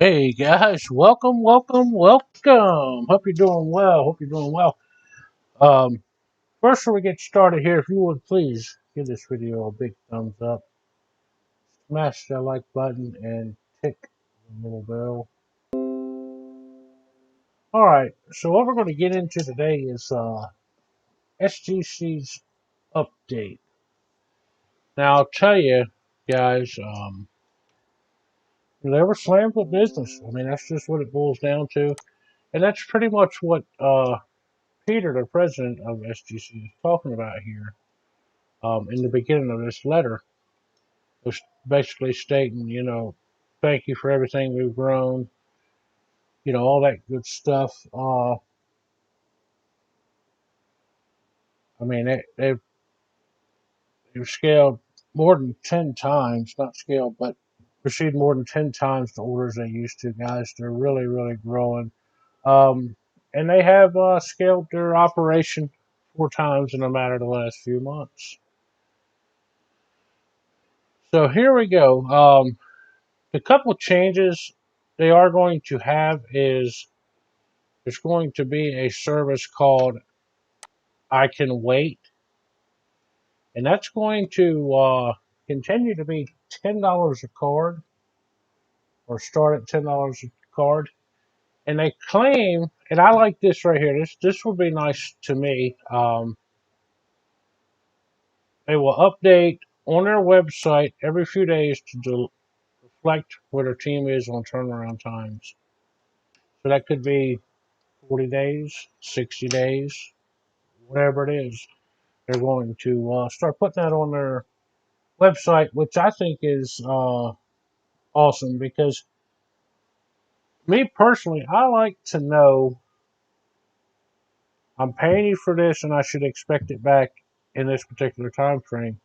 Hey guys, welcome, welcome, welcome. Hope you're doing well. Hope you're doing well. Um, First, before we get started here, if you would please give this video a big thumbs up, smash that like button, and tick the little bell. All right, so what we're going to get into today is SGC's update. Now, I'll tell you guys, they were slammed with business. I mean, that's just what it boils down to, and that's pretty much what Peter, the president of SGC, is talking about here. In the beginning of this letter, was basically stating, thank you for everything we've grown, all that good stuff. I mean, they've scaled more than 10 times, not scaled, but received more than 10 times the orders they used to, guys. They're really, really growing. Um, and they have scaled their operation 4 times in a matter of the last few months. So here we go. The couple changes they are going to have is there's going to be a service called I Can Wait, and that's going to continue to be $10 a card, or start at $10 a card. And they claim, and I like this right here. This would be nice to me. They will update on their website every few days to reflect where their team is on turnaround times. So that could be 40 days, 60 days, whatever it is. They're going to start putting that on their website, which I think is awesome because me personally, I like to know I'm paying you for this and I should expect it back in this particular time frame.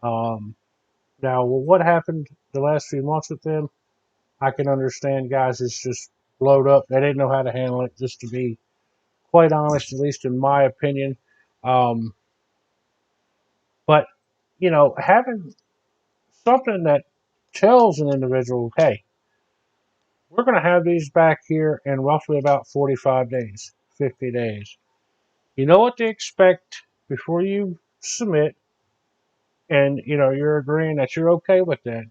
Um, Now, what happened the last few months with them, I can understand, guys. It's just blowed up. They didn't know how to handle it, just to be quite honest, at least in my opinion. Um, but, having something that tells an individual, hey, we're going to have these back here in roughly about 45 days, 50 days. You know what to expect before you submit, and you're agreeing that you're okay with that.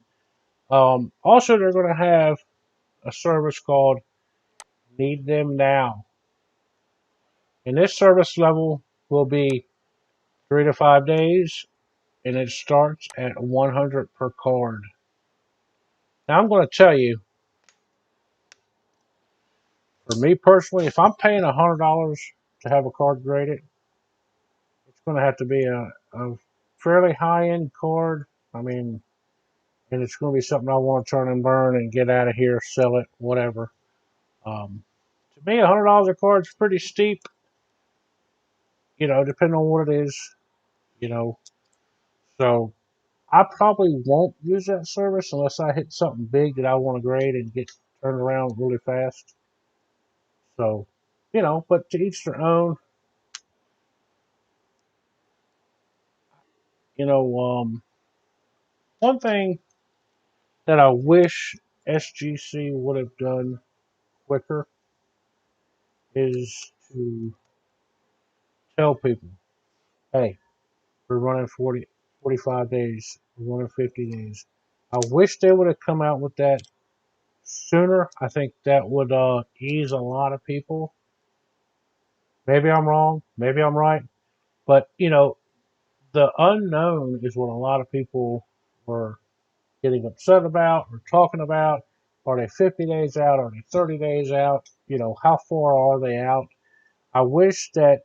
Also, they're going to have a service called Need Them Now, and this service level will be 3 to 5 days, and it starts at 100 per card. Now, I'm going to tell you, for me personally, if I'm paying $100 to have a card graded, it's going to have to be a fairly high end card. I mean, and it's going to be something I want to turn and burn and get out of here, sell it, whatever. To me, $100 a card is pretty steep, depending on what it is, you know. So I probably won't use that service unless I hit something big that I want to grade and get turned around really fast. So, but to each their own. You know, one thing that I wish SGC would have done quicker is to tell people, hey, we're running 40, 45 days, we're running 50 days. I wish they would have come out with that sooner. I think that would ease a lot of people. Maybe I'm wrong, maybe I'm right, but the unknown is what a lot of people were getting upset about or talking about. Are they 50 days out? Are they 30 days out? How far are they out? I wish that,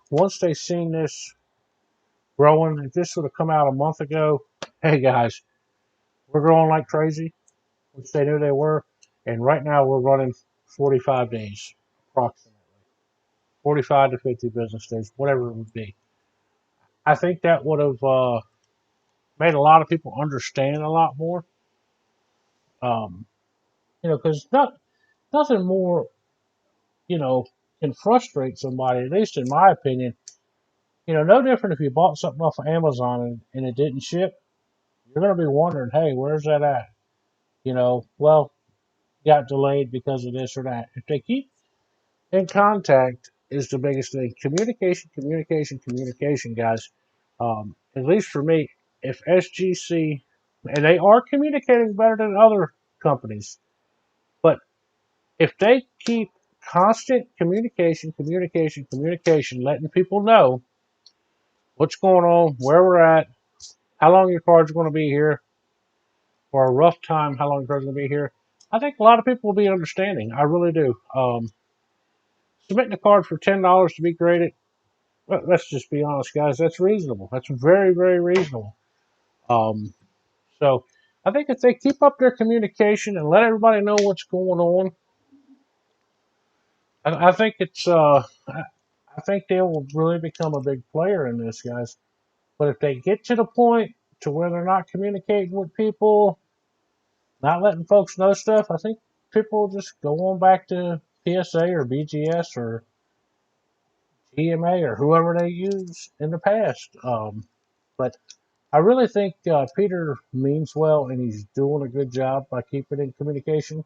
once they seen this growing, if this would have come out a month ago, hey guys, we're growing like crazy, which they knew they were. And right now we're running 45 days, approximately 45 to 50 business days, whatever it would be. I think that would have made a lot of people understand a lot more. Um, because nothing more, you know, can frustrate somebody, at least in my opinion. No different if you bought something off of Amazon and it didn't ship. You're going to be wondering, hey, where's that at? Well, got delayed because of this or that. If they keep in contact, is the biggest thing. Communication, communication, communication, guys. At least for me, if SGC, and they are communicating better than other companies, but if they keep constant communication, communication, communication, letting people know what's going on, where we're at, how long your car's going to be here, for a rough time, how long your car's going to be here, I think a lot of people will be understanding. I really do. Submitting a card for $10 to be graded, well, let's just be honest, guys. That's reasonable. That's very, very reasonable. Um, so I think if they keep up their communication and let everybody know what's going on, I think it's I think they will really become a big player in this, guys. But if they get to the point to where they're not communicating with people, not letting folks know stuff, I think people will just go on back to PSA or BGS or GMA or whoever they use in the past. But I really think Peter means well and he's doing a good job by keeping in communication.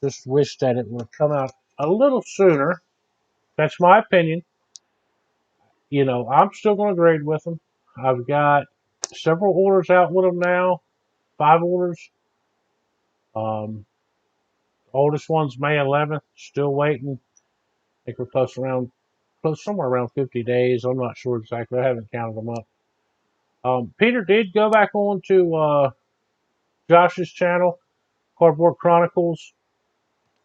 Just wish that it would have come out a little sooner. That's my opinion. You know, I'm still going to grade with them. I've got several orders out with them now, 5 orders. Um, oldest one's May 11th, still waiting. I think we're close somewhere around 50 days. I'm not sure exactly. I haven't counted them up. Peter did go back on to Josh's channel, Cardboard Chronicles,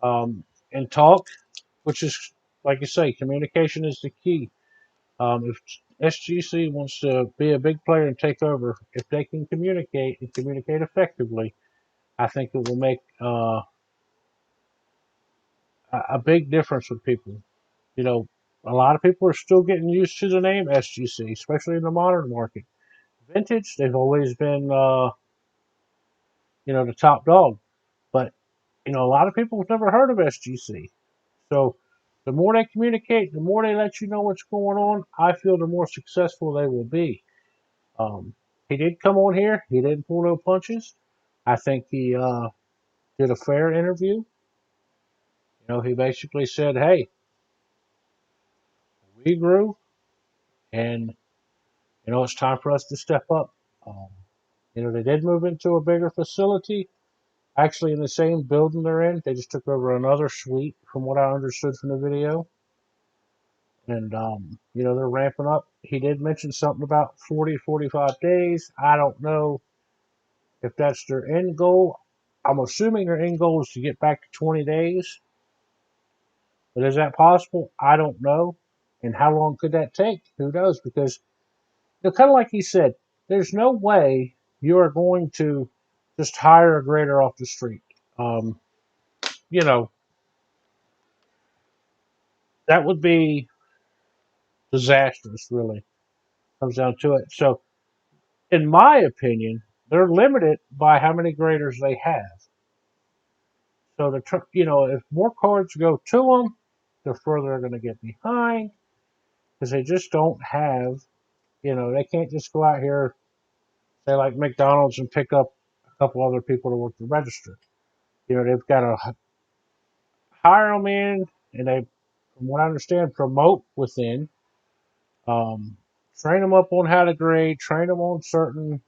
and talk, which is, like you say, communication is the key. If SGC wants to be a big player and take over, if they can communicate and communicate effectively, I think it will make a big difference with people. You know, a lot of people are still getting used to the name SGC, especially in the modern market. Vintage, they've always been, the top dog. But, a lot of people have never heard of SGC. So the more they communicate, the more they let you know what's going on, I feel the more successful they will be. Um, he did come on here. He didn't pull no punches. I think he did a fair interview. He basically said, hey, we grew and, it's time for us to step up. Um, they did move into a bigger facility, actually in the same building they're in. They just took over another suite from what I understood from the video. And, they're ramping up. He did mention something about 40, 45 days. I don't know if that's their end goal. I'm assuming their end goal is to get back to 20 days. But is that possible? I don't know. And how long could that take? Who knows? Because, kind of like he said, there's no way you are going to just hire a grader off the street. Um, you know, that would be disastrous, really. Comes down to it. So, in my opinion, they're limited by how many graders they have. So, if more cards go to them, the further they're going to get behind because they just don't have, they can't just go out here, say like McDonald's, and pick up a couple other people to work the register. They've got to hire them in, and they, from what I understand, promote within, um, train them up on how to grade, train them on certain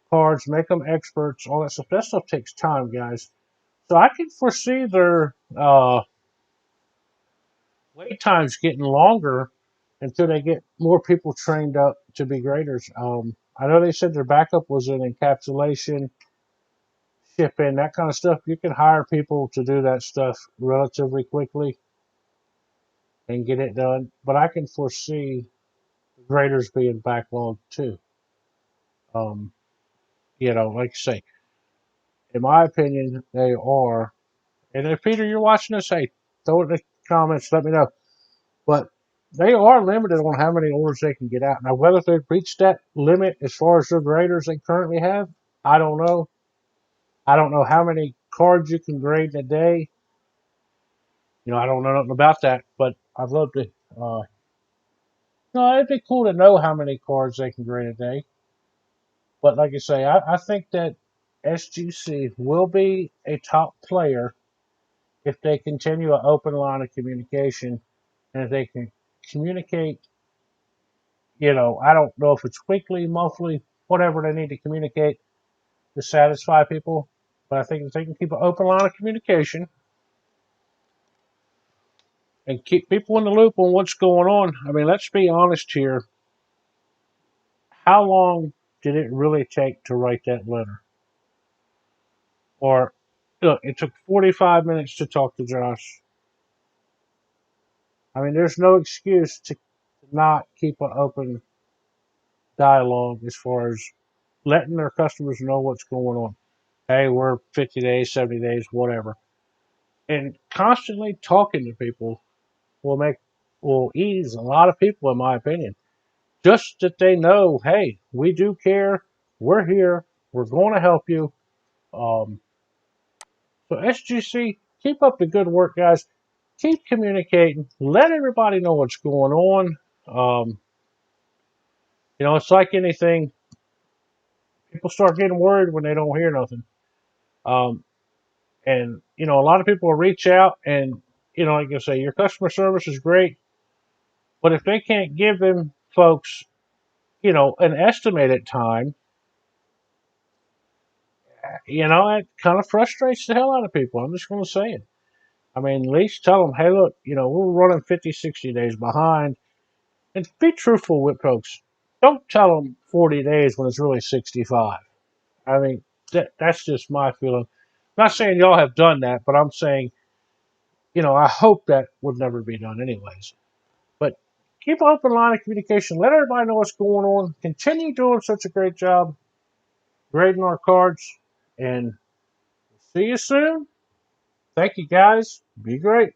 cards, make them experts, all that stuff. That stuff takes time, guys. So I can foresee their wait times getting longer until they get more people trained up to be graders. I know they said their backup was in encapsulation, shipping, that kind of stuff. You can hire people to do that stuff relatively quickly and get it done. But I can foresee the graders being backlogged too. Um, like I say, in my opinion, they are. And if Peter, you're watching this, hey, throw it in the comments, let me know. But they are limited on how many orders they can get out. Now, whether they've reached that limit as far as their graders they currently have, I don't know. I don't know how many cards you can grade in a day. I don't know nothing about that, but I'd love to. No, it'd be cool to know how many cards they can grade a day. But like I say, I think that SGC will be a top player if they continue an open line of communication and if they can communicate, I don't know if it's weekly, monthly, whatever they need to communicate to satisfy people. But I think if they can keep an open line of communication and keep people in the loop on what's going on, I mean, let's be honest here. How long did it really take to write that letter? Or, look, it took 45 minutes to talk to Josh. I mean, there's no excuse to not keep an open dialogue as far as letting their customers know what's going on. Hey, we're 50 days, 70 days, whatever. And constantly talking to people will ease a lot of people, in my opinion. Just that they know, hey, we do care, we're here, we're going to help you. Um, so SGC, keep up the good work, guys. Keep communicating. Let everybody know what's going on. Um, it's like anything. People start getting worried when they don't hear nothing. Um, and a lot of people will reach out and like I say, your customer service is great, but if they can't give them folks, an estimated time, it kind of frustrates the hell out of people. I'm just going to say it. I mean, at least tell them, hey, look, we're running 50, 60 days behind. And be truthful with folks. Don't tell them 40 days when it's really 65. I mean, that's just my feeling. I'm not saying y'all have done that, but I'm saying, I hope that would never be done anyways. But keep an open line of communication. Let everybody know what's going on. Continue doing such a great job grading our cards. And see you soon. Thank you, guys. Be great.